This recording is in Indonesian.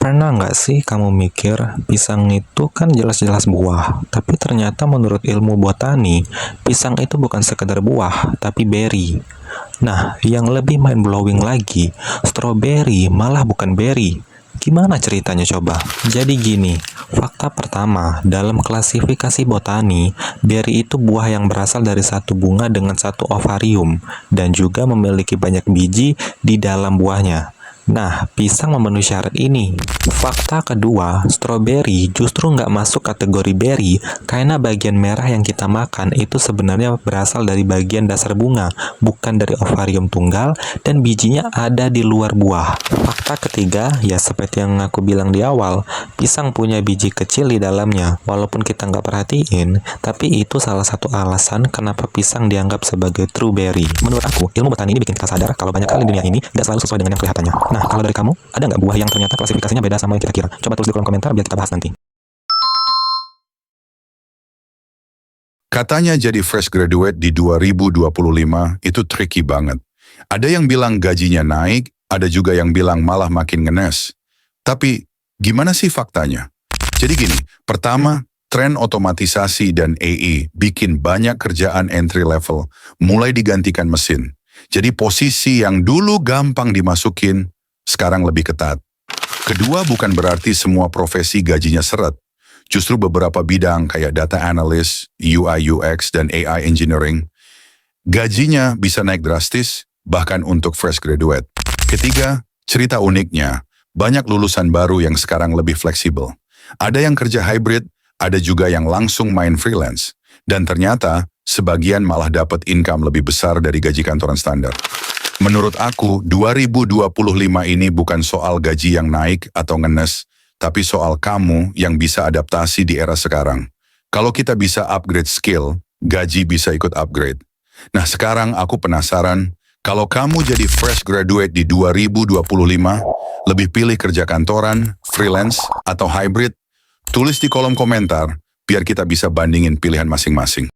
Pernah nggak sih kamu mikir, pisang itu kan jelas-jelas buah, tapi ternyata menurut ilmu botani, pisang itu bukan sekedar buah, tapi berry. Nah, yang lebih mind-blowing lagi, strawberry malah bukan berry. Gimana ceritanya coba? Jadi gini, fakta pertama, dalam klasifikasi botani, berry itu buah yang berasal dari satu bunga dengan satu ovarium, dan juga memiliki banyak biji di dalam buahnya. Nah, pisang memenuhi syarat ini. Fakta kedua, strawberry justru nggak masuk kategori berry karena bagian merah yang kita makan itu sebenarnya berasal dari bagian dasar bunga, bukan dari ovarium tunggal, dan bijinya ada di luar buah. Fakta ketiga, ya seperti yang aku bilang di awal, pisang punya biji kecil di dalamnya. Walaupun kita nggak perhatiin, tapi itu salah satu alasan kenapa pisang dianggap sebagai true berry. Menurut aku, ilmu botani ini bikin kita sadar kalau banyak hal di dunia ini nggak selalu sesuai dengan yang kelihatannya. Nah, kalau dari kamu, ada nggak buah yang ternyata klasifikasinya beda sama yang kita kira? Coba tulis di kolom komentar biar kita bahas nanti. Katanya jadi fresh graduate di 2025 itu tricky banget. Ada yang bilang gajinya naik, ada juga yang bilang malah makin ngenes. Tapi gimana sih faktanya? Jadi gini, pertama, tren otomatisasi dan AI bikin banyak kerjaan entry level mulai digantikan mesin. Jadi posisi yang dulu gampang dimasukin, sekarang lebih ketat. Kedua, bukan berarti semua profesi gajinya seret. Justru beberapa bidang kayak data analyst, UI UX, dan AI engineering, gajinya bisa naik drastis, bahkan untuk fresh graduate. Ketiga, cerita uniknya, banyak lulusan baru yang sekarang lebih fleksibel. Ada yang kerja hybrid, ada juga yang langsung main freelance. Dan ternyata, sebagian malah dapat income lebih besar dari gaji kantoran standar. Menurut aku, 2025 ini bukan soal gaji yang naik atau ngenes, tapi soal kamu yang bisa adaptasi di era sekarang. Kalau kita bisa upgrade skill, gaji bisa ikut upgrade. Nah sekarang aku penasaran, kalau kamu jadi fresh graduate di 2025, lebih pilih kerja kantoran, freelance, atau hybrid? Tulis di kolom komentar, biar kita bisa bandingin pilihan masing-masing.